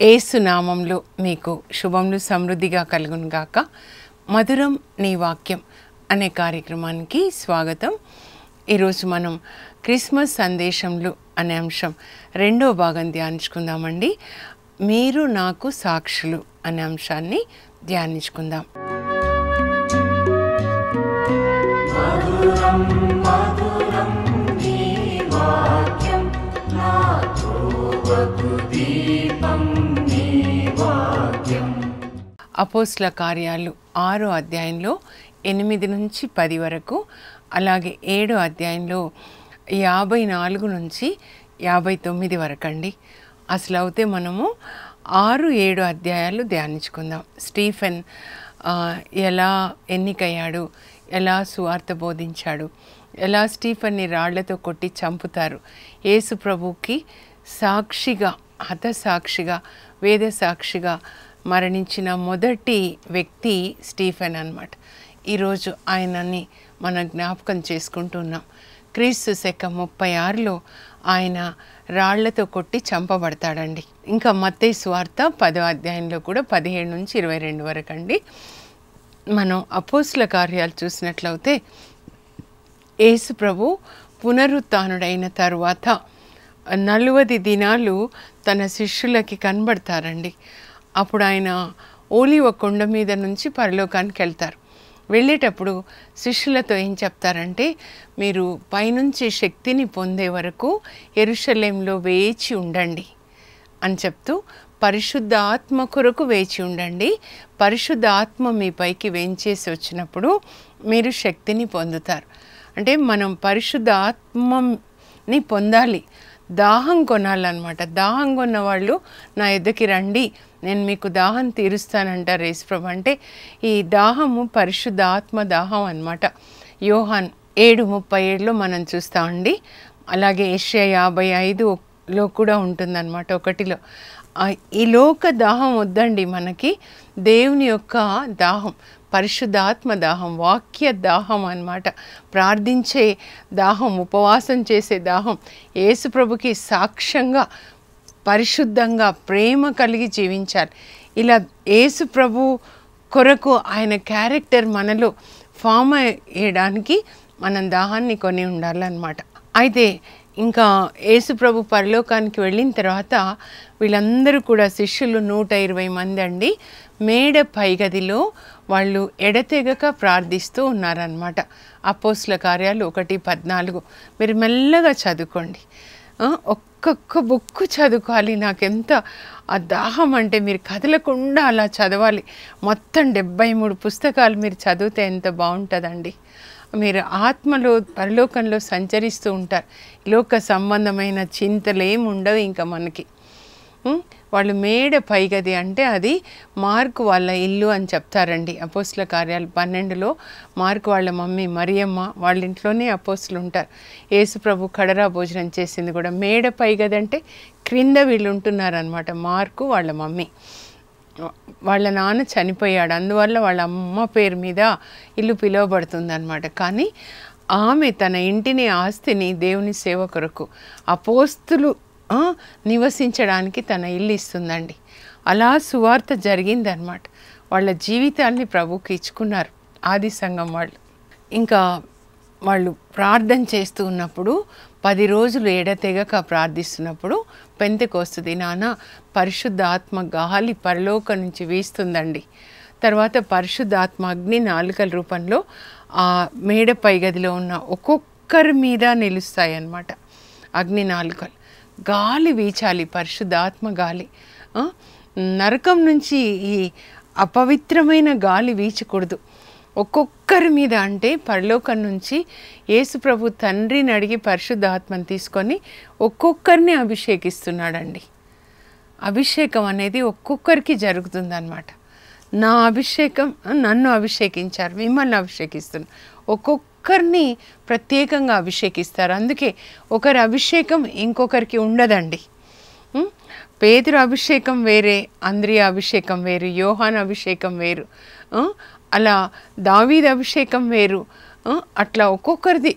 యేసు నామంలో మీకు శుభములు సమృద్ధిగా కలుగును గాక. మధురం నీ వాక్యం అనే కార్యక్రమానికి స్వాగతం. ఈరోజు మనం క్రిస్మస్ సందేశంలో అనే అంశం రెండో భాగం ధ్యానించుకుందామండి. మీరు నాకు సాక్షులు అనే అంశాన్ని ధ్యానించుకుందాం. మధురం మధురం నీ వాక్యం నా త్రోవకు దీపం నీ వాక్యం. అపోస్తల కార్యాలు 6వ అధ్యాయంలో 8 నుంచి 10 వరకు, అలాగే 7వ అధ్యాయంలో 54 నుంచి 59 వరకు అండి. అసలు అయితే మనము 6-7 అధ్యాయాలు ధ్యానించుకుందాం. స్టీఫెన్ ఎలా ఎన్నికయ్యాడు, ఎలా సువార్త బోధించాడు, ఎలా స్టీఫెన్ని రాళ్లతో కొట్టి చంపుతారు, యేసు ప్రభువుకి సాక్షిగా, హతసాక్షిగా, వేద సాక్షిగా మరణించిన మొదటి వ్యక్తి స్టీఫెన్ అన్నమాట. ఈరోజు ఆయనని మనం జ్ఞాపకం చేసుకుంటున్నాం. క్రీస్తు శకం 36లో ఆయన రాళ్లతో కొట్టి చంపబడతాడండి. ఇంకా మత్తయి సువార్త 10వ అధ్యాయంలో కూడా 17 నుంచి 22 వరకు అండి. మనం అపోస్తల కార్యాలు చూసినట్లయితే యేసు ప్రభు పునరుత్థానుడైన తరువాత 40 దినాలు తన శిష్యులకి కనబడతారండి. అప్పుడు ఆయన ఓలివ కొండ మీద నుంచి పరలోకానికి వెళ్తారు. వెళ్ళేటప్పుడు శిష్యులతో ఏం చెప్తారంటే, మీరు పైనుంచి శక్తిని పొందే వరకు యెరూషలేంలో వేచి ఉండండి అని చెప్తూ, పరిశుద్ధ ఆత్మ కొరకు వేచి ఉండండి. పరిశుద్ధ ఆత్మ మీ పైకి వేంచేసి వచ్చినప్పుడు మీరు శక్తిని పొందుతారు. అంటే మనం పరిశుద్ధ ఆత్మని పొందాలి, దాహం కొనాలన్నమాట. దాహం కొన్న వాళ్ళు నా ఎద్దకి రండి, నేను మీకు దాహం తీరుస్తానంటారు యేసుప్రభు. అంటే ఈ దాహము పరిశుద్ధ ఆత్మ దాహం అన్నమాట. యోహాన్ 7:37లో మనం చూస్తామండి. అలాగే యెషయా 55లో కూడా ఉంటుందన్నమాట. 1లో ఈ లోక దాహం వద్దండి మనకి, దేవుని యొక్క దాహం, పరిశుద్ధాత్మ దాహం, వాక్య దాహం అన్నమాట. ప్రార్థించే దాహం, ఉపవాసం చేసే దాహం, యేసుప్రభుకి సాక్ష్యంగా పరిశుద్ధంగా ప్రేమ కలిగి జీవించాలి. ఇలా యేసు ప్రభు కొరకు ఆయన క్యారెక్టర్ మనలో ఫామ్ అయ్యడానికి మనం దాహాన్ని కొని ఉండాలన్నమాట. అయితే ఇంకా యేసు ప్రభు పరలోకానికి వెళ్ళిన తర్వాత వీళ్ళందరూ కూడా శిష్యులు 120 మంది అండి, మేడ పైగదిలో వాళ్ళు ఎడతెగక ప్రార్థిస్తూ ఉన్నారన్నమాట. అపోస్తల కార్యాలు 1:14 మీరు మెల్లగా చదువుకోండి. ఒక్కొక్క బుక్ చదువుకోవాలి. నాకెంత ఆ దాహం అంటే మీరు కదలకుండా అలా చదవాలి. మొత్తం 73 పుస్తకాలు మీరు చదివితే ఎంత బాగుంటుందండి. మీరు ఆత్మలో పరలోకంలో సంచరిస్తూ ఉంటారు. లోక సంబంధమైన చింతలు ఏమి ఉండవు ఇంకా మనకి. వాళ్ళు మేడ పైగది అంటే అది మార్కు వాళ్ళ ఇల్లు అని చెప్తారండి. అపోస్తల కార్యాలు 12లో మార్కు వాళ్ళ మమ్మీ మరియమ్మ వాళ్ళ ఇంట్లోనే అపోస్తులు ఉంటారు. యేసు ప్రభు కడరా భోజనం చేసింది కూడా మేడ పైగది అంటే క్రింద వీళ్ళు ఉంటున్నారనమాట. మార్కు వాళ్ళ మమ్మీ, వాళ్ళ నాన్న చనిపోయాడు, అందువల్ల వాళ్ళ అమ్మ పేరు మీద ఇల్లు పిలువబడుతుంది అనమాట. కానీ ఆమె తన ఇంటిని, ఆస్తిని దేవుని సేవ కొరకు అపోస్తులు నివసించడానికి తన ఇల్లు ఇస్తుందండి. అలా సువార్త జరిగిందనమాట. వాళ్ళ జీవితాన్ని ప్రభుకి ఇచ్చుకున్నారు ఆది సంఘం వాళ్ళు. ఇంకా వాళ్ళు ప్రార్థన చేస్తూ ఉన్నప్పుడు 10 రోజులు ఎడతెగక ప్రార్థిస్తున్నప్పుడు పెంతెకోస్తు దినాన పరిశుద్ధ ఆత్మ గాలి పరలోకం నుంచి వీస్తుందండి. తర్వాత పరిశుద్ధాత్మ అగ్ని నాలుకల రూపంలో ఆ మేడ పైగదిలో ఉన్న ఒక్కొక్కరి మీద నిలుస్తాయి అన్నమాట. అగ్ని నాలుకలు, గాలి వీచాలి, పరిశుద్ధాత్మ గాలి. నరకం నుంచి ఈ అపవిత్రమైన గాలి వీచకూడదు. ఒక్కొక్కరి మీద అంటే పరలోకం నుంచి యేసు ప్రభు తండ్రిని అడిగి పరిశుద్ధాత్మని తీసుకొని ఒక్కొక్కరిని అభిషేకిస్తున్నాడండి. అభిషేకం అనేది ఒక్కొక్కరికి జరుగుతుందన్నమాట. నా అభిషేకం, నన్ను అభిషేకించారు, మిమ్మల్ని అభిషేకిస్తున్నారు. ఒక్కొక్కరిని ప్రత్యేకంగా అభిషేకిస్తారు. అందుకే ఒకరి అభిషేకం ఇంకొకరికి ఉండదండి. పేతురు అభిషేకం వేరే, అంద్రియ అభిషేకం వేరు, యోహాన్ అభిషేకం వేరు, అలా దావీదు అభిషేకం వేరు, అట్లా ఒక్కొక్కరిది.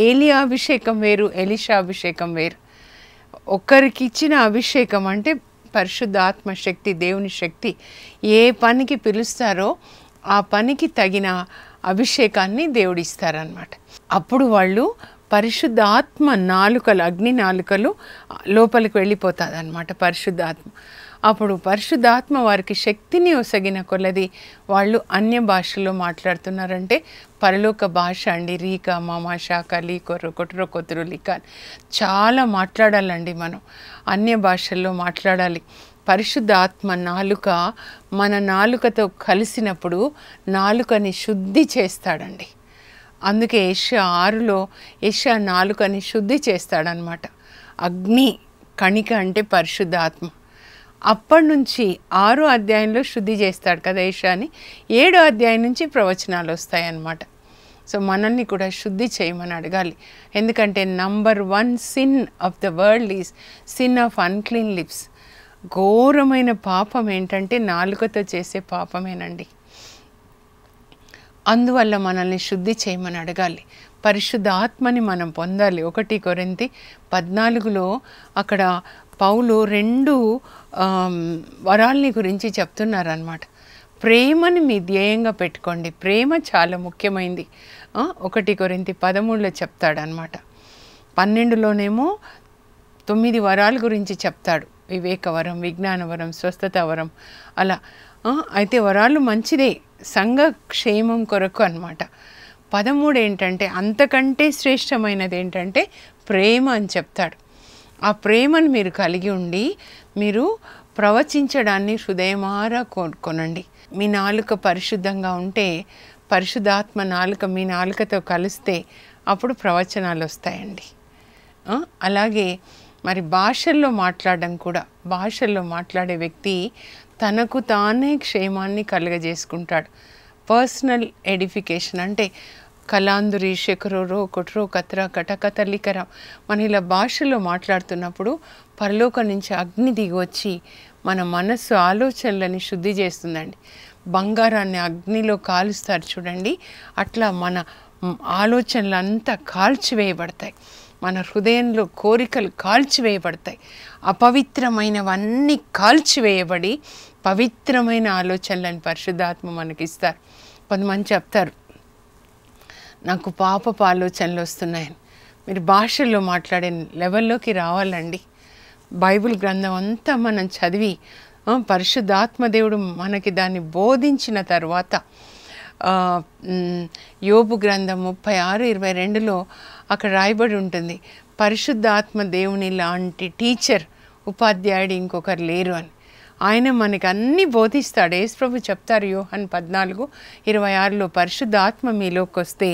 ఏలియా అభిషేకం వేరు, ఎలీషా అభిషేకం వేరు. ఒకరికి ఇచ్చిన అభిషేకం అంటే పరిశుద్ధాత్మ శక్తి, దేవుని శక్తి ఏ పనికి పిలుస్తారో ఆ పనికి తగిన అభిషేకాన్ని దేవుడిస్తారనమాట. అప్పుడు వాళ్ళు పరిశుద్ధాత్మ నాలుకలు, అగ్ని నాలుకలు లోపలికి వెళ్ళిపోతుంది అనమాట పరిశుద్ధాత్మ. అప్పుడు పరిశుద్ధాత్మ వారికి శక్తిని ఒసగిన కొలది వాళ్ళు అన్య భాషల్లో మాట్లాడుతున్నారంటే పరలోక భాష అండి. రీకా మామా శాఖ లీ కొర్ర కొట్టురో కొతురు లికా చాలా మాట్లాడాలండి. మనం అన్య భాషల్లో మాట్లాడాలి. పరిశుద్ధాత్మ నాలుక మన నాలుకతో కలిసినప్పుడు నాలుకని శుద్ధి చేస్తాడండి. అందుకే యెషయా 6లో యెషయా నాలుకని శుద్ధి చేస్తాడనమాట. అగ్ని కణిక అంటే పరిశుద్ధాత్మ. అప్పటి నుంచి 6వ అధ్యాయంలో శుద్ధి చేస్తాడు కదా యెషయాని. 7వ అధ్యాయం నుంచి ప్రవచనాలు వస్తాయన్నమాట. సో మనల్ని కూడా శుద్ధి చేయమని అడగాలి. ఎందుకంటే number 1 sin of the world is sin of unclean lips. ఘోరమైన పాపం ఏంటంటే నాలుకతో చేసే పాపమేనండి. అందువల్ల మనల్ని శుద్ధి చేయమని అడగాలి. పరిశుద్ధ ఆత్మని మనం పొందాలి. 1 కొరింథీ 14లో అక్కడ పౌలు 2 వరాల్ని గురించి చెప్తున్నారనమాట. ప్రేమని మీ ధ్యేయంగా పెట్టుకోండి. ప్రేమ చాలా ముఖ్యమైనది. 1 కొరింథీ 13లో చెప్తాడనమాట. 12లోనేమో 9 వరాల గురించి చెప్తాడు. వివేకవరం, విజ్ఞానవరం, స్వస్థత వరం అలా. అయితే వరాలు మంచిదే, సంఘ క్షేమం కొరకు అన్నమాట. 13 ఏంటంటే అంతకంటే శ్రేష్టమైనది ఏంటంటే ప్రేమ అని చెప్తాడు. ఆ ప్రేమను మీరు కలిగి ఉండి మీరు ప్రవచించడాన్ని హృదయమారా కోరుకోనండి. మీ నాలుక పరిశుద్ధంగా ఉంటే, పరిశుద్ధాత్మ నాలుక మీ నాలుకతో కలిస్తే అప్పుడు ప్రవచనాలు వస్తాయండి. అలాగే మరి భాషల్లో మాట్లాడడం కూడా, భాషల్లో మాట్లాడే వ్యక్తి తనకు తానే క్షేమాన్ని కలుగజేసుకుంటాడు. పర్సనల్ ఎడిఫికేషన్ అంటే కలాందురి శకరో కొట్రో కత్ర కటకతలికర. మనం ఇలా భాషలో మాట్లాడుతున్నప్పుడు పరలోకం నుంచి అగ్ని దిగి వచ్చి మన మనస్సు ఆలోచనలని శుద్ధి చేస్తుందండి. బంగారాన్ని అగ్నిలో కాలుస్తారు చూడండి, అట్లా మన ఆలోచనలు అంతా కాల్చివేయబడతాయి. మన హృదయంలో కోరికలు కాల్చివేయబడతాయి. అపవిత్రమైనవన్నీ కాల్చివేయబడి పవిత్రమైన ఆలోచనలను పరిశుద్ధాత్మ మనకిస్తారు. కొంతమంది చెప్తారు నాకు పాపపు ఆలోచనలు వస్తున్నాయని. మీరు భాషల్లో మాట్లాడే లెవెల్లోకి రావాలండి. బైబిల్ గ్రంథం అంతా మనం చదివి పరిశుద్ధాత్మ దేవుడు మనకి దాన్ని బోధించిన తర్వాత యోబు గ్రంథం 36:22లో అక్కడ రాయబడి ఉంటుంది, పరిశుద్ధాత్మ దేవుని లాంటి టీచర్, ఉపాధ్యాయుడు ఇంకొకరు లేరు అని. ఆయన మనకి అన్నీ బోధిస్తాడు. యేసుప్రభు చెప్తారు యోహాను 14:26లో, పరిశుద్ధాత్మ మీలోకి వస్తే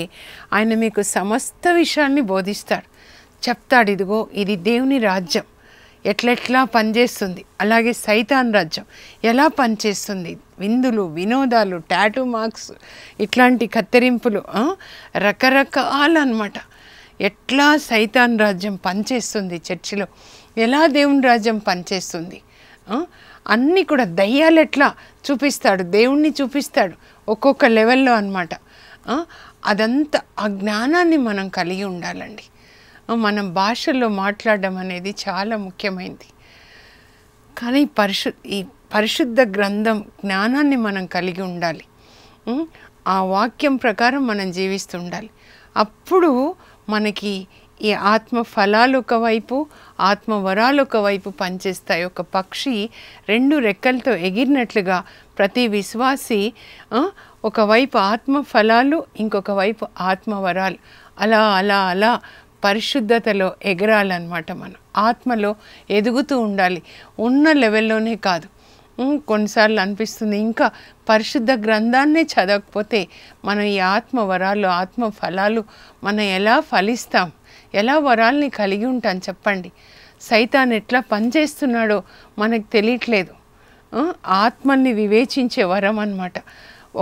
ఆయన మీకు సమస్త విషయాల్ని బోధిస్తాడు. చెప్తాడు, ఇదిగో ఇది దేవుని రాజ్యం ఎట్లెట్లా పనిచేస్తుంది, అలాగే సైతాన్ రాజ్యం ఎలా పనిచేస్తుంది, విందులు, వినోదాలు, టాటూ మార్క్స్, ఇట్లాంటి కత్తిరింపులు, రకరకాలన్నమాట. ఎట్లా సైతాన్ రాజ్యం పనిచేస్తుంది చర్చిలో, ఎలా దేవుని రాజ్యం పనిచేస్తుంది, అన్నీ కూడా దయ్యాలు ఎట్లా చూపిస్తాడు, దేవుణ్ణి చూపిస్తాడు ఒక్కొక్క లెవెల్లో అన్నమాట. అదంతా ఆ జ్ఞానాన్ని మనం కలిగి ఉండాలండి. మనం భాషల్లో మాట్లాడడం అనేది చాలా ముఖ్యమైనది. కానీ ఈ పరిశుద్ధ గ్రంథం జ్ఞానాన్ని మనం కలిగి ఉండాలి. ఆ వాక్యం ప్రకారం మనం జీవిస్తూ ఉండాలి. అప్పుడు మనకి ఈ ఆత్మ ఫలాలు ఒకవైపు, ఆత్మ వరాలు ఒకవైపు పనిచేస్తాయి. ఒక పక్షి 2 రెక్కలతో ఎగిరినట్లుగా ప్రతి విశ్వాసి ఒకవైపు ఆత్మ ఫలాలు, ఇంకొక వైపు ఆత్మ వరాలు, అలా అలా అలా పరిశుద్ధతలో ఎగరాలన్నమాట. మనం ఆత్మలో ఎదుగుతూ ఉండాలి. ఉన్న లెవెల్లోనే కాదు. కొన్నిసార్లు అనిపిస్తుంది ఇంకా పరిశుద్ధ గ్రంథాన్నే చదవకపోతే మనం ఈ ఆత్మ వరాలు, ఆత్మ ఫలాలు మనం ఎలా ఫలిస్తాం, ఎలా వరాల్ని కలిగి ఉంటాం చెప్పండి. సైతాన్ ఎట్లా పనిచేస్తున్నాడో మనకు తెలియట్లేదు. ఆత్మల్ని వివేచించే వరం అన్నమాట.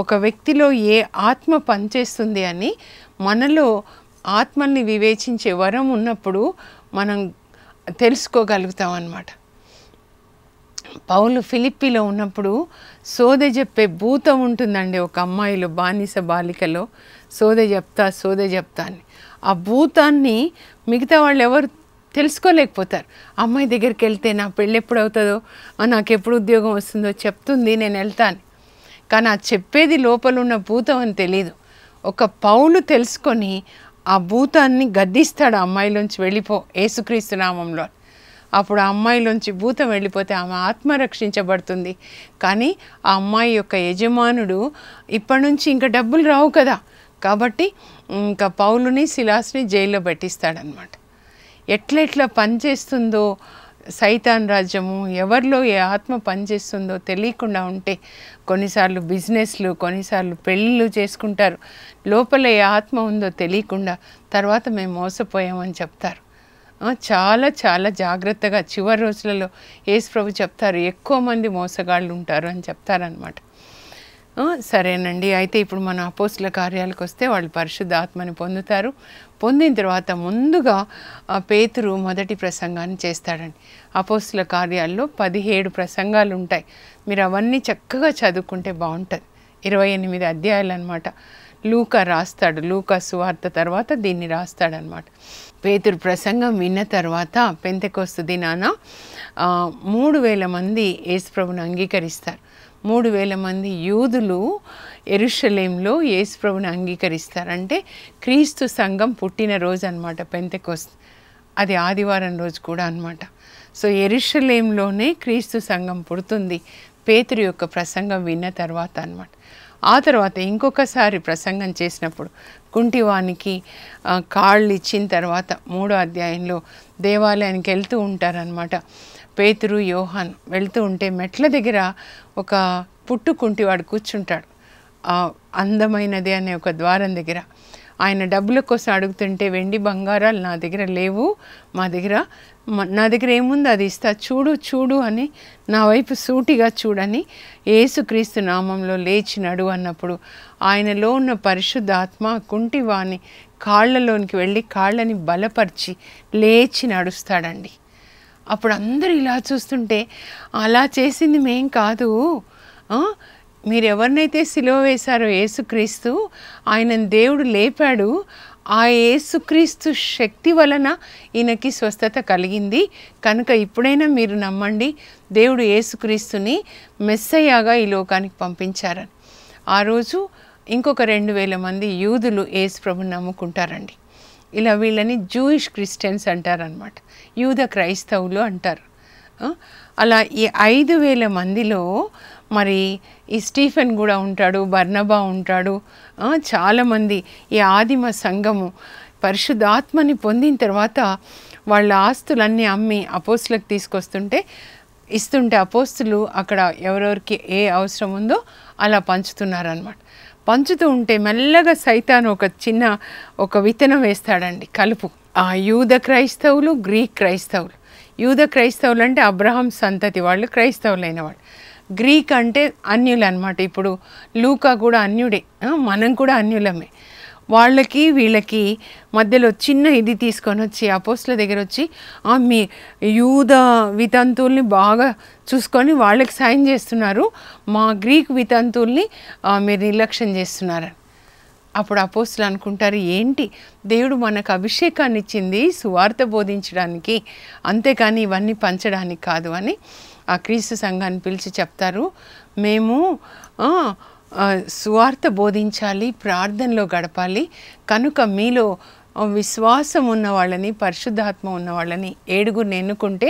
ఒక వ్యక్తిలో ఏ ఆత్మ పనిచేస్తుంది అని మనలో ఆత్మల్ని వివేచించే వరం ఉన్నప్పుడు మనం తెలుసుకోగలుగుతాం అన్నమాట. పౌలు ఫిలిప్పీలో ఉన్నప్పుడు సోదె చెప్పే భూతం ఉంటుందండి. ఒక అమ్మాయిలో, బానిస బాలికలో సోదె చెప్తా అని. ఆ భూతాన్ని మిగతా వాళ్ళు ఎవరు తెలుసుకోలేకపోతారు. అమ్మాయి దగ్గరికి వెళ్తే నా పెళ్ళి ఎప్పుడు అవుతుందో, నాకు ఎప్పుడు ఉద్యోగం వస్తుందో చెప్తుంది, నేను వెళ్తాను. కానీ ఆ చెప్పేది లోపల ఉన్న భూతం అని తెలీదు. ఒక పౌలు తెలుసుకొని ఆ భూతాన్ని గద్దిస్తాడు, అమ్మాయిలోంచి వెళ్ళిపో యేసుక్రీస్తు నామంలో. అప్పుడు ఆ అమ్మాయిలోంచి భూతం వెళ్ళిపోతే ఆమె ఆత్మ రక్షించబడుతుంది. కానీ ఆ అమ్మాయి యొక్క యజమానుడు ఇప్పటి నుంచి ఇంకా డబ్బులు రావు కదా, కాబట్టి ఇంకా పౌలుని సిలాస్ని జైల్లో పెట్టిస్తాడనమాట. ఎట్లెట్లా పనిచేస్తుందో సైతాన్ రాజ్యము, ఎవరిలో ఏ ఆత్మ పనిచేస్తుందో తెలియకుండా ఉంటే కొన్నిసార్లు బిజినెస్లు, కొన్నిసార్లు పెళ్ళిళ్ళు చేసుకుంటారు. లోపల ఏ ఆత్మ ఉందో తెలియకుండా తర్వాత మేము మోసపోయామని చెప్తారు. చాలా చాలా జాగ్రత్తగా చివరి రోజులలో యేసుప్రభు చెప్తారు, ఎక్కువ మంది మోసగాళ్ళు ఉంటారు అని చెప్తారనమాట. సరేనండి. అయితే ఇప్పుడు మన అపోస్తుల కార్యాలకు వస్తే వాళ్ళు పరిశుద్ధ ఆత్మని పొందుతారు. పొందిన తర్వాత ముందుగా పేతురు మొదటి ప్రసంగాన్ని చేస్తాడండి. అపోస్తుల కార్యాల్లో 17 ప్రసంగాలు ఉంటాయి. మీరు అవన్నీ చక్కగా చదువుకుంటే బాగుంటుంది. 28 అధ్యాయాలు అనమాట. లూకా రాస్తాడు, లూకా సువార్త తర్వాత దీన్ని రాస్తాడనమాట. పేతురు ప్రసంగం విన్న తర్వాత పెంతెకొస్తు దినాన 3000 మంది యేసుప్రభుని అంగీకరిస్తారు. 3000 మంది యూదులు యెరూషలేంలో యేసుప్రభుని అంగీకరిస్తారు. అంటే క్రీస్తు సంఘం పుట్టిన రోజు అనమాట పెంతెకొస్తు. అది ఆదివారం రోజు కూడా అనమాట. సో యెరూషలేంలోనే క్రీస్తు సంఘం పుడుతుంది పేతురు యొక్క ప్రసంగం విన్న తర్వాత అనమాట. ఆ తర్వాత ఇంకొకసారి ప్రసంగం చేసినప్పుడు కుంటివానికి కాళ్ళు ఇచ్చిన తర్వాత 3వ అధ్యాయంలో దేవాలయానికి వెళ్తూ ఉంటారనమాట. పేతురు యోహాన్ వెళ్తూ ఉంటే మెట్ల దగ్గర ఒక పుట్టుకుంటివాడు కూర్చుంటాడు, అందమైనది అనే ఒక ద్వారం దగ్గర. ఆయన డబ్బుల కోసం అడుగుతుంటే, వెండి బంగారాలు నా దగ్గర లేవు, నా దగ్గర ఏముందో అది ఇస్తా, చూడు చూడు అని నా వైపు సూటిగా చూడని యేసుక్రీస్తు నామంలో లేచి నడు అన్నప్పుడు ఆయనలో ఉన్న పరిశుద్ధ ఆత్మ కుంటివాని కాళ్ళలోనికి వెళ్ళి కాళ్ళని బలపరిచి లేచి నడుస్తాడండి. అప్పుడు అందరూ ఇలా చూస్తుంటే, అలా చేసింది మేం కాదు, మీరు ఎవరినైతే సిలువ వేశారో యేసుక్రీస్తు, ఆయనను దేవుడు లేపాడు, ఆ యేసుక్రీస్తు శక్తి వలన ఈయనకి స్వస్థత కలిగింది, కనుక ఇప్పుడైనా మీరు నమ్మండి, దేవుడు యేసుక్రీస్తుని మెస్సయ్యగా ఈ లోకానికి పంపించారని. ఆ రోజు ఇంకొక 2000 మంది యూదులు యేసుప్రభుని నమ్ముకుంటారండి. ఇలా వీళ్ళని జూయిష్ క్రిస్టియన్స్ అంటారనమాట, యూద క్రైస్తవులు అంటారు. అలా ఈ 5000 మందిలో మరి ఈ స్టీఫెన్ కూడా ఉంటాడు, బర్నబా ఉంటాడు, చాలామంది. ఈ ఆదిమ సంఘము పరిశుద్ధాత్మని పొందిన తర్వాత వాళ్ళ ఆస్తులన్నీ అమ్మి అపోస్తులకు తీసుకొస్తుంటే ఇస్తుంటే అపోస్తులు అక్కడ ఎవరెవరికి ఏ అవసరం ఉందో అలా పంచుతున్నారనమాట. పంచుతూ ఉంటే మెల్లగా సైతాన్ ఒక విత్తనం వేస్తాడండి, కలుపు. ఆ యూద క్రైస్తవులు, గ్రీక్ క్రైస్తవులు. యూద క్రైస్తవులు అంటే అబ్రహాం సంతతి వాళ్ళు, క్రైస్తవులైన వాళ్ళు. గ్రీక్ అంటే అన్యులు అనమాట. ఇప్పుడు లూకా కూడా అన్యుడే, మనం కూడా అన్యులమే. వాళ్ళకి వీళ్ళకి మధ్యలో చిన్న ఇది తీసుకొని వచ్చి అపోస్తుల దగ్గర వచ్చి మీ యూద వితంతువుల్ని బాగా చూసుకొని వాళ్ళకి సాయం చేస్తున్నారు, మా గ్రీక్ వితంతువుల్ని మీరు నిర్లక్ష్యం చేస్తున్నారని. అప్పుడు అపోస్తులు అనుకుంటారు, ఏంటి దేవుడు మనకు అభిషేకాన్ని ఇచ్చింది సువార్త బోధించడానికి, అంతేకాని ఇవన్నీ పంచడానికి కాదు అని ఆ క్రీస్తు సంఘాన్ని పిలిచి చెప్తారు, మేము సువార్త బోధించాలి, ప్రార్థనలో గడపాలి, కనుక మీలో విశ్వాసం ఉన్న వాళ్ళని, పరిశుద్ధాత్మ ఉన్న వాళ్ళని 7గురిని ఎన్నుకుంటే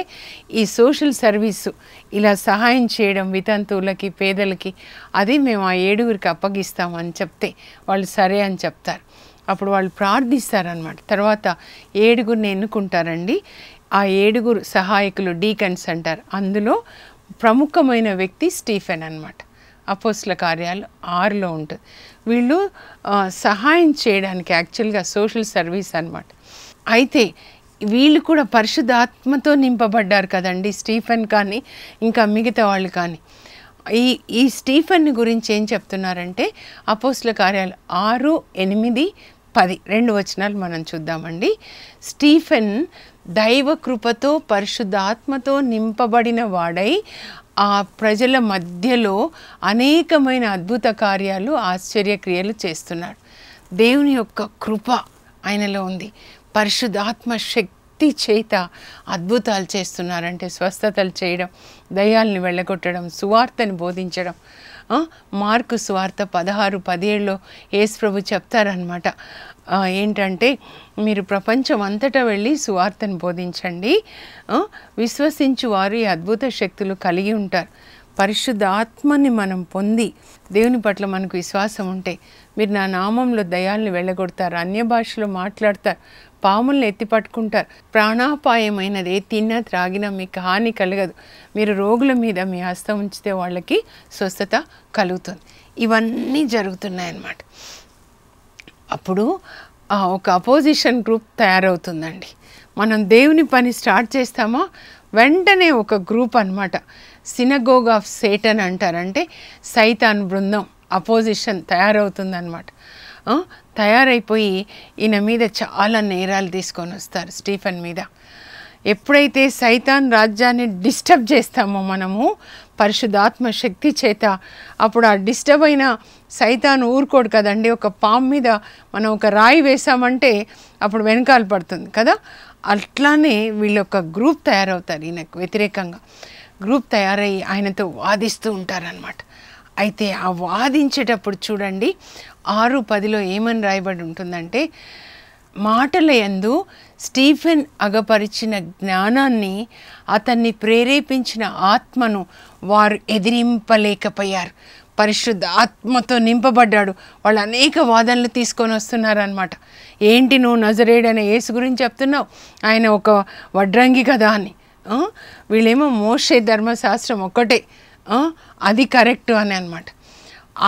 ఈ సోషల్ సర్వీసు ఇలా సహాయం చేయడం వితంతువులకి, పేదలకి, అది మేము ఆ 7గురికి అప్పగిస్తామని చెప్తే వాళ్ళు సరే అని చెప్తారు. అప్పుడు వాళ్ళు ప్రార్థిస్తారనమాట. తర్వాత 7గురిని ఎన్నుకుంటారండి. ఆ 7గురు సహాయకులు, డీకన్స్ అంటారు. అందులో ప్రముఖమైన వ్యక్తి స్టీఫెన్ అనమాట. అపోస్తుల కార్యాలు 6లో ఉంటుంది. వీళ్ళు సహాయం చేయడానికి యాక్చువల్గా సోషల్ సర్వీస్ అనమాట. అయితే వీళ్ళు కూడా పరిశుద్ధాత్మతో నింపబడ్డారు కదండి, స్టీఫెన్ కానీ ఇంకా మిగతా వాళ్ళు కానీ. ఈ స్టీఫెన్ గురించి ఏం చెప్తున్నారంటే అపోస్తుల కార్యాలు 6, 8, 10 2 వచనాలు మనం చూద్దామండి. స్టీఫెన్ దైవ కృపతో పరిశుద్ధాత్మతో నింపబడిన వాడై ఆ ప్రజల మధ్యలో అనేకమైన అద్భుత కార్యాలు, ఆశ్చర్యక్రియలు చేస్తున్నాడు. దేవుని యొక్క కృప ఆయనలో ఉంది, పరిశుద్ధాత్మ శక్తి శక్తి చేత అద్భుతాలు చేస్తున్నారంటే స్వస్థతలు చేయడం, దయ్యాల్ని వెళ్ళగొట్టడం, సువార్తని బోధించడం. మార్కు సువార్త 16:17లో యేసు ప్రభు చెప్తారనమాట, ఏంటంటే మీరు ప్రపంచం అంతటా వెళ్ళి సువార్తను బోధించండి, విశ్వసించు వారు ఈ అద్భుత శక్తులు కలిగి ఉంటారు. పరిశుద్ధ ఆత్మని మనం పొంది దేవుని పట్ల మనకు విశ్వాసం ఉంటే మీరు నా నామంలో దయ్యాల్ని వెళ్ళగొడతారు, అన్య భాషలో మాట్లాడతారు, పాములను ఎత్తి పట్టుకుంటారు, ప్రాణాపాయమైనది తిన్నా త్రాగినా మీకు హాని కలగదు, మీరు రోగుల మీద మీ హస్తం ఉంచితే వాళ్ళకి స్వస్థత కలుగుతుంది. ఇవన్నీ జరుగుతున్నాయన్నమాట. అప్పుడు ఒక అపోజిషన్ గ్రూప్ తయారవుతుందండి. మనం దేవుని పని స్టార్ట్ చేస్తామో వెంటనే ఒక గ్రూప్ అన్నమాట, సినగోగ్ ఆఫ్ సేటన్ అంటారంటే సైతాన్ బృందం, అపోజిషన్ తయారవుతుందన్నమాట. తయారైపోయి ఈయన మీద చాలా నేరాలు తీసుకొని వస్తారు, స్టీఫెన్ మీద. ఎప్పుడైతే సైతాన్ రాజ్యాన్ని డిస్టర్బ్ చేస్తామో మనము పరిశుద్ధాత్మ శక్తి చేత, అప్పుడు ఆ డిస్టర్బ్ అయిన సైతాన్ ఊరుకోడు కదండి. ఒక పాము మీద మనం ఒక రాయి వేసామంటే అప్పుడు వెనకాల పడుతుంది కదా. అట్లానే వీళ్ళు ఒక గ్రూప్ తయారవుతారు, ఈయనకు వ్యతిరేకంగా గ్రూప్ తయారయ్యి ఆయనతో వాదిస్తూ ఉంటారనమాట. అయితే ఆ వాదించేటప్పుడు చూడండి 6:10లో ఏమని రాయబడి ఉంటుందంటే, మాటల యందు స్టీఫెన్ అగపరిచిన జ్ఞానాన్ని, అతన్ని ప్రేరేపించిన ఆత్మను వారు ఎదిరింపలేకపోయారు. పరిశుద్ధ ఆత్మతో నింపబడ్డాడు. వాళ్ళు అనేక వాదనలు తీసుకొని వస్తున్నారనమాట. ఏంటి నువ్వు నజరేయుడనే యేసు గురించి చెప్తున్నావు, ఆయన ఒక వడ్రంగి కదా అని. వీళ్ళేమో మోషే ధర్మశాస్త్రం ఒక్కటే, అది కరెక్ట్ అని అనమాట.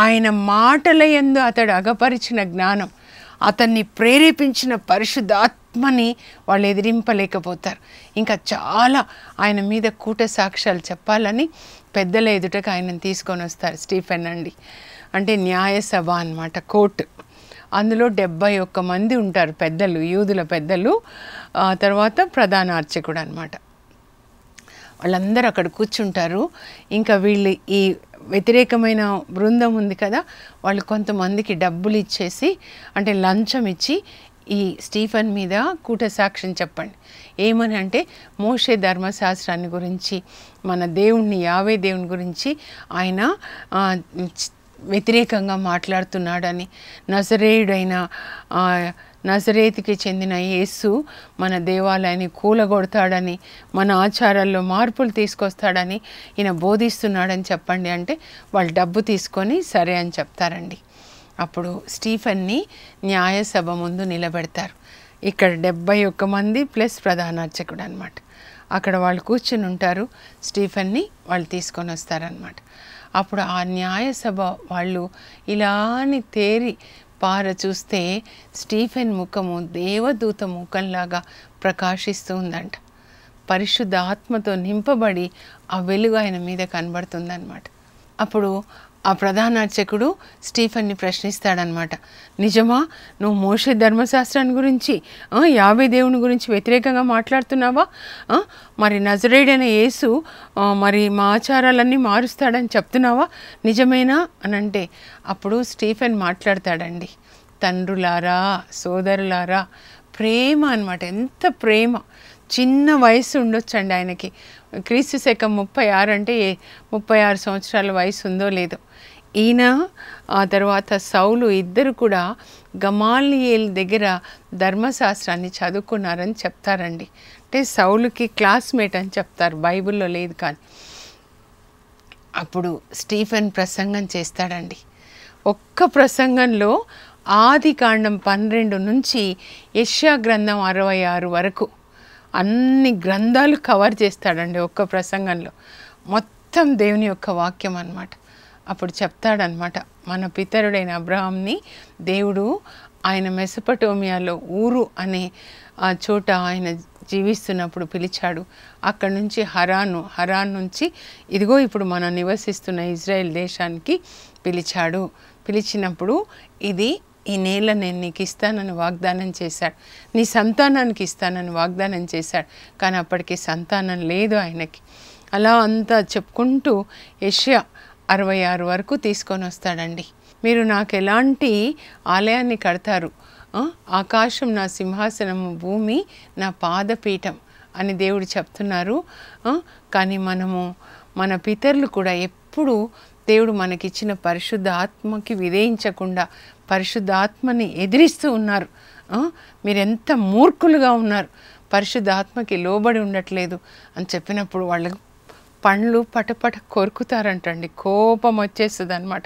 ఆయన మాటల యందు అతడు అగపరిచిన జ్ఞానం, అతన్ని ప్రేరేపించిన పరిశుద్ధాత్మని వాళ్ళు ఎదిరింపలేకపోతారు. ఇంకా చాలా ఆయన మీద కూట సాక్ష్యాలు చెప్పాలని పెద్దల ఎదుటకు ఆయనను తీసుకొని వస్తారు స్టీఫెన్ అండి. అంటే న్యాయసభ అన్నమాట, కోర్టు. అందులో 71 మంది ఉంటారు పెద్దలు, యూదుల పెద్దలు, తర్వాత ప్రధాన అర్చకుడు అనమాట. వాళ్ళందరూ అక్కడ కూర్చుంటారు. ఇంకా వీళ్ళు ఈ వ్యతిరేకమైన బృందం ఉంది కదా, వాళ్ళు కొంతమందికి డబ్బులు ఇచ్చేసి, అంటే లంచం ఇచ్చి, ఈ స్టీఫెన్ మీద కూట సాక్ష్యం చెప్పండి. ఏమని అంటే మోషే ధర్మశాస్త్రాన్ని గురించి, మన దేవుణ్ణి యావే దేవుని గురించి ఆయన వ్యతిరేకంగా మాట్లాడుతున్నాడని, నజరేయుడైన నజరేతుకి చెందిన యేసు మన దేవాలయాన్ని కూలగొడతాడని, మన ఆచారాల్లో మార్పులు తీసుకొస్తాడని ఈయన బోధిస్తున్నాడని చెప్పండి అంటే వాళ్ళు డబ్బు తీసుకొని సరే అని చెప్తారండి. అప్పుడు స్టీఫెన్ని న్యాయసభ ముందు నిలబెడతారు. ఇక్కడ 71 మంది ప్లస్ ప్రధాన అర్చకుడు అనమాట. అక్కడ వాళ్ళు కూర్చుని ఉంటారు. స్టీఫెన్ని వాళ్ళు తీసుకొని వస్తారనమాట. అప్పుడు ఆ న్యాయసభ వాళ్ళు ఇలాని తేరి పార చూస్తే స్టీఫెన్ ముఖము దేవదూత ముఖంలాగా ప్రకాశిస్తూ ఉందంట. పరిశుద్ధ ఆత్మతో నింపబడి ఆ వెలుగు ఆయన మీద కనబడుతుందన్నమాట. అప్పుడు ఆ ప్రధాన అర్చకుడు స్టీఫెన్ని ప్రశ్నిస్తాడనమాట, నిజమా నువ్వు మోషే ధర్మశాస్త్రాన్ని గురించి, యావే దేవుని గురించి వ్యతిరేకంగా మాట్లాడుతున్నావా? మరి నజరేయుడైన యేసు మరి మా ఆచారాలన్నీ మారుస్తాడని చెప్తున్నావా? నిజమేనా అని అంటే అప్పుడు స్టీఫెన్ మాట్లాడతాడండి, తండ్రులారా, సోదరులారా, ప్రేమ అనమాట. ఎంత ప్రేమ! చిన్న వయసు ఉండొచ్చండి ఆయనకి. క్రీస్తు శకం 36 అంటే 36 సంవత్సరాల వయసు ఉందో లేదో. ఈయన ఆ తర్వాత సౌలు ఇద్దరు కూడా గమాలియేల్ దగ్గర ధర్మశాస్త్రాన్ని చదువుకున్నారని చెప్తారండి. అంటే సౌలుకి క్లాస్మేట్ అని చెప్తారు, బైబిల్లో లేదు కానీ. అప్పుడు స్టీఫెన్ ప్రసంగం చేస్తాడండి. ఒక్క ప్రసంగంలో ఆదికాండం 12 నుంచి యెషయా గ్రంథం 66 వరకు అన్ని గ్రంథాలు కవర్ చేస్తాడండి ఒక్క ప్రసంగంలో. మొత్తం దేవుని యొక్క వాక్యం అన్నమాట. అప్పుడు చెప్తాడనమాట, మన పితరుడైన అబ్రహాంని దేవుడు ఆయన మెసొపొటేమియాలో ఊరు అనే ఆ చోట ఆయన జీవిస్తున్నప్పుడు పిలిచాడు. అక్కడి నుంచి హరాన్ నుంచి ఇదిగో ఇప్పుడు మనం నివసిస్తున్న ఇజ్రాయెల్ దేశానికి పిలిచాడు. పిలిచినప్పుడు ఈ నేల నేను నీకు ఇస్తానని వాగ్దానం చేశాడు, నీ సంతానానికి ఇస్తానని వాగ్దానం చేశాడు. కానీ అప్పటికి సంతానం లేదు ఆయనకి. అలా అంతా చెప్పుకుంటూ యెషయా 66 వరకు తీసుకొని వస్తాడండి. మీరు నాకు ఎలాంటి ఆలయాన్ని కడతారు, ఆకాశం నా సింహాసనము, భూమి నా పాదపీఠం అని దేవుడు చెప్తున్నారు. కానీ మన పితరులు కూడా ఎప్పుడు దేవుడు మనకిచ్చిన పరిశుద్ధ ఆత్మకి విధేయించకుండా పరిశుద్ధ ఆత్మని ఎదిరిస్తూ ఉన్నారు. మీరెంత మూర్ఖులుగా ఉన్నారు, పరిశుద్ధ ఆత్మకి లోబడి ఉండట్లేదు అని చెప్పినప్పుడు వాళ్ళకు పండ్లు పటపట కొరుకుతారంటండి. కోపం వచ్చేస్తుంది అనమాట.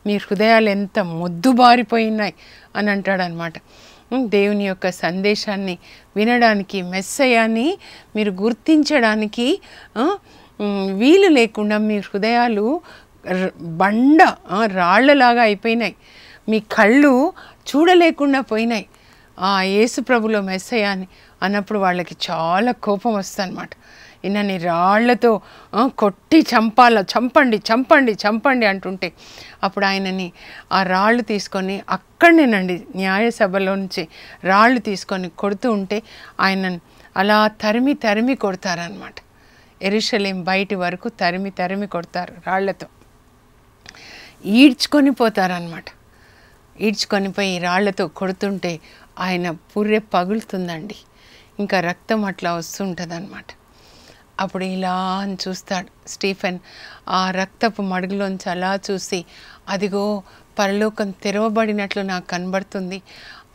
మీ హృదయాలు ఎంత మొద్దుబారిపోయినాయి అని అంటాడనమాట. దేవుని యొక్క సందేశాన్ని వినడానికి, మెస్సయాన్ని మీరు గుర్తించడానికి వీలు లేకుండా మీ హృదయాలు బండ రాళ్లలాగా అయిపోయినాయి. మీ కళ్ళు చూడలేకుండా పోయినాయి. యేసు ప్రభులో మెస్సయాన్ని అన్నప్పుడు వాళ్ళకి చాలా కోపం వస్తుంది అనమాట. ఈయనని రాళ్లతో కొట్టి చంపండి చంపండి చంపండి అంటుంటే అప్పుడు ఆయనని ఆ రాళ్ళు తీసుకొని అక్కడనేనండి న్యాయసభలో నుంచి రాళ్ళు తీసుకొని కొడుతూ ఉంటే ఆయనని అలా తరిమి తరిమి కొడతారనమాట. యెరూషలేం బయటి వరకు తరిమి తరిమి కొడతారు రాళ్లతో. ఈడ్చుకొని పోతారనమాట. ఈడ్చుకొని పోయి రాళ్లతో కొడుతుంటే ఆయన పుర్రె పగులుతుందండి. ఇంకా రక్తం అట్లా వస్తుంటుంది అనమాట. అప్పుడు ఇలా అని చూస్తాడు స్టీఫెన్. ఆ రక్తపు మడుగులోంచి అలా చూసి, అదిగో పరలోకం తెరవబడినట్లు నాకు కనబడుతుంది,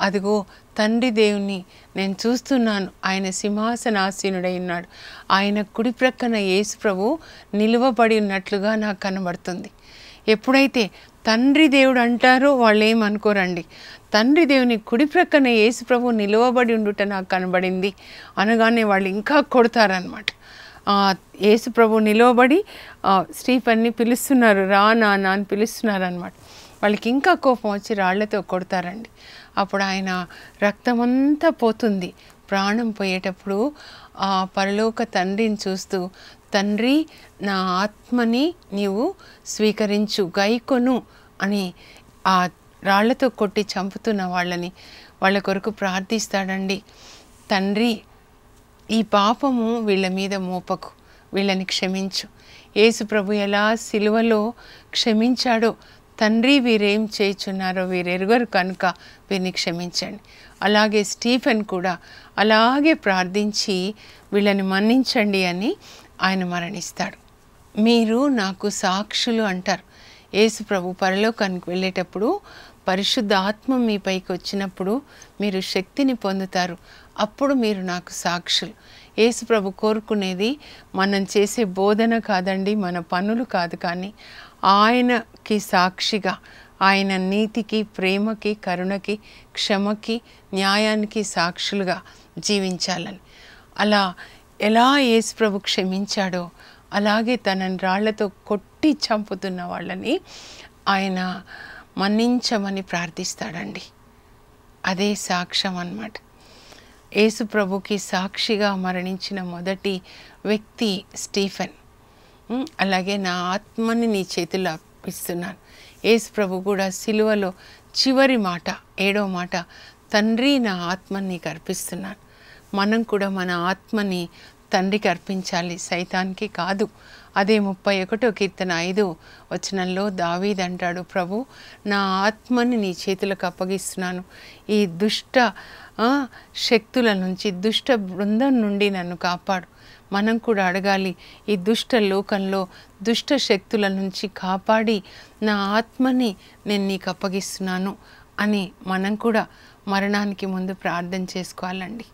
అదిగో తండ్రి దేవుని నేను చూస్తున్నాను, ఆయన సింహాసనాసీనుడై ఉన్నాడు, ఆయన కుడి ప్రక్కన యేసు ప్రభు నిలువబడి ఉన్నట్లుగా నాకు కనబడుతుంది. ఎప్పుడైతే తండ్రి దేవుడు అంటారో వాళ్ళు ఏమనుకోరండి. తండ్రి దేవుని కుడి ప్రక్కన యేసు ప్రభు నిలువబడి ఉండుట నాకు కనబడింది అనగానే వాళ్ళు ఇంకా కొడతారనమాట. యేసు ప్రభు నిలవబడి స్టీఫెన్ని పిలుస్తున్నారు, రా నాన్న అని పిలుస్తున్నారు అనమాట. వాళ్ళకి ఇంకా కోపం వచ్చి రాళ్లతో కొడతారండి. అప్పుడు ఆయన రక్తమంతా పోతుంది. ప్రాణం పోయేటప్పుడు ఆ పరలోక తండ్రిని చూస్తూ, తండ్రి నా ఆత్మని నీవు స్వీకరించు, గైకొను అని ఆ రాళ్లతో కొట్టి చంపుతున్న వాళ్ళ కొరకు ప్రార్థిస్తాడండి. తండ్రి ఈ పాపము వీళ్ళ మీద మోపకు, వీళ్ళని క్షమించు. యేసు ప్రభు ఎలా సిలువలో క్షమించాడో, తండ్రి వీరేం చేయుచున్నారో వీరెరుగరు కనుక వీరిని క్షమించండి. అలాగే స్టీఫెన్ కూడా అలాగే ప్రార్థించి వీళ్ళని మన్నించండి అని ఆయన మరణిస్తాడు. మీరు నాకు సాక్షులు అంటారు. యేసు ప్రభు పరలోకానికి వెళ్ళేటప్పుడు పరిశుద్ధ ఆత్మ మీ పైకి వచ్చినప్పుడు మీరు శక్తిని పొందుతారు. అప్పుడు మీరు నాకు సాక్షులు. యేసు ప్రభు కోరుకునేది మనం చేసే బోధన కాదండి, మన పనులు కాదు, కానీ ఆయనకి సాక్షిగా, ఆయన నీతికి, ప్రేమకి, కరుణకి, క్షమకి, న్యాయానికి సాక్షులుగా జీవించాలని. అలా ఎలా యేసు ప్రభు క్షమించాడో అలాగే తనని రాళ్లతో కొట్టి చంపుతున్న వాళ్ళని ఆయన మన్నించమని ప్రార్థిస్తాడండి. అదే సాక్ష్యం అన్నమాట. యేసు ప్రభుకి సాక్షిగా మరణించిన మొదటి వ్యక్తి స్టీఫెన్. అలాగే నా ఆత్మని నీ చేతుల్లో అర్పిస్తున్నాను. యేసు ప్రభు కూడా సిలువలో చివరి మాట, 7వ మాట, తండ్రి నా ఆత్మని నీకు అర్పిస్తున్నాను. మనం కూడా మన ఆత్మని తండ్రికి అర్పించాలి, సైతానికి కాదు. అదే 31వ కీర్తన 5వ వచనంలో దావీదు అంటాడు, ప్రభు నా ఆత్మని నీ చేతులకు అప్పగిస్తున్నాను, ఈ దుష్ట శక్తుల నుంచి, దుష్ట బృందం నుండి నన్ను కాపాడు. మనం కూడా అడగాలి, ఈ దుష్ట లోకంలో దుష్ట శక్తుల నుంచి కాపాడి నా ఆత్మని నేను నీకు అప్పగిస్తున్నాను అని మనం కూడా మరణానికి ముందు ప్రార్థన చేసుకోవాలండి.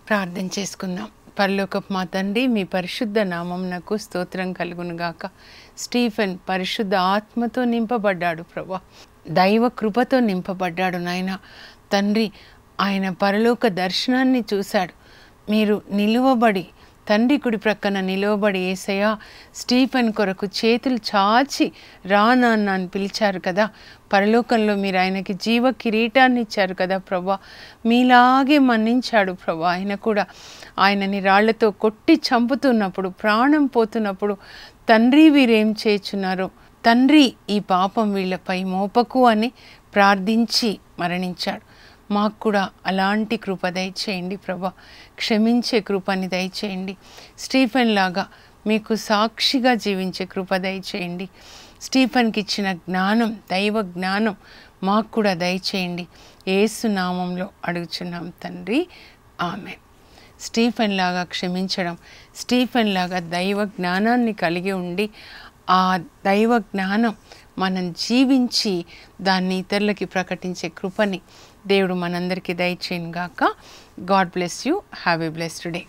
ప్రార్థన చేసుకుందాం. పరలోకపు మా తండ్రి, మీ పరిశుద్ధ నామమునకు స్తోత్రం కలుగునుగాక. స్టీఫెన్ పరిశుద్ధ ఆత్మతో నింపబడ్డాడు ప్రభా, దైవ కృపతో నింపబడ్డాడు నాయన. తండ్రి ఆయన పరలోక దర్శనాన్ని చూశాడు. మీరు నిలువబడి, తండ్రి కుడి ప్రక్కన నిలువబడి యేసయ్య స్టీఫెన్ కొరకు చేతులు చాచి రా నాన్న అని పిలిచారు కదా. పరలోకంలో మీరు ఆయనకి జీవ కిరీటాన్ని ఇచ్చారు కదా ప్రభా. మీలాగే మన్నించాడు ప్రభా. ఆయన కూడా ఆయనని రాళ్లతో కొట్టి చంపుతున్నప్పుడు, ప్రాణం పోతున్నప్పుడు, తండ్రి వీరేం చేయుచున్నారో, తండ్రి ఈ పాపం వీళ్ళపై మోపకు అని ప్రార్థించి మరణించాడు. మాకు కూడా అలాంటి కృప దయచేయండి ప్రభా. క్షమించే కృపని దయచేయండి. స్టీఫెన్ లాగా మీకు సాక్షిగా జీవించే కృప దయచేయండి. స్టీఫెన్కి ఇచ్చిన జ్ఞానం, దైవ జ్ఞానం మాకు కూడా దయచేయండి. యేసు నామంలో అడుగుచున్నాం తండ్రి, ఆమేన్. స్టీఫెన్ లాగా క్షమించడం, స్టీఫెన్ లాగా దైవ జ్ఞానాన్ని కలిగి ఉండి ఆ దైవ జ్ఞానం మనం జీవించి దాన్ని ఇతరులకి ప్రకటించే కృపని దేవుడు మనందరికీ దయచేయను గాక. God bless you. Have a blessed day.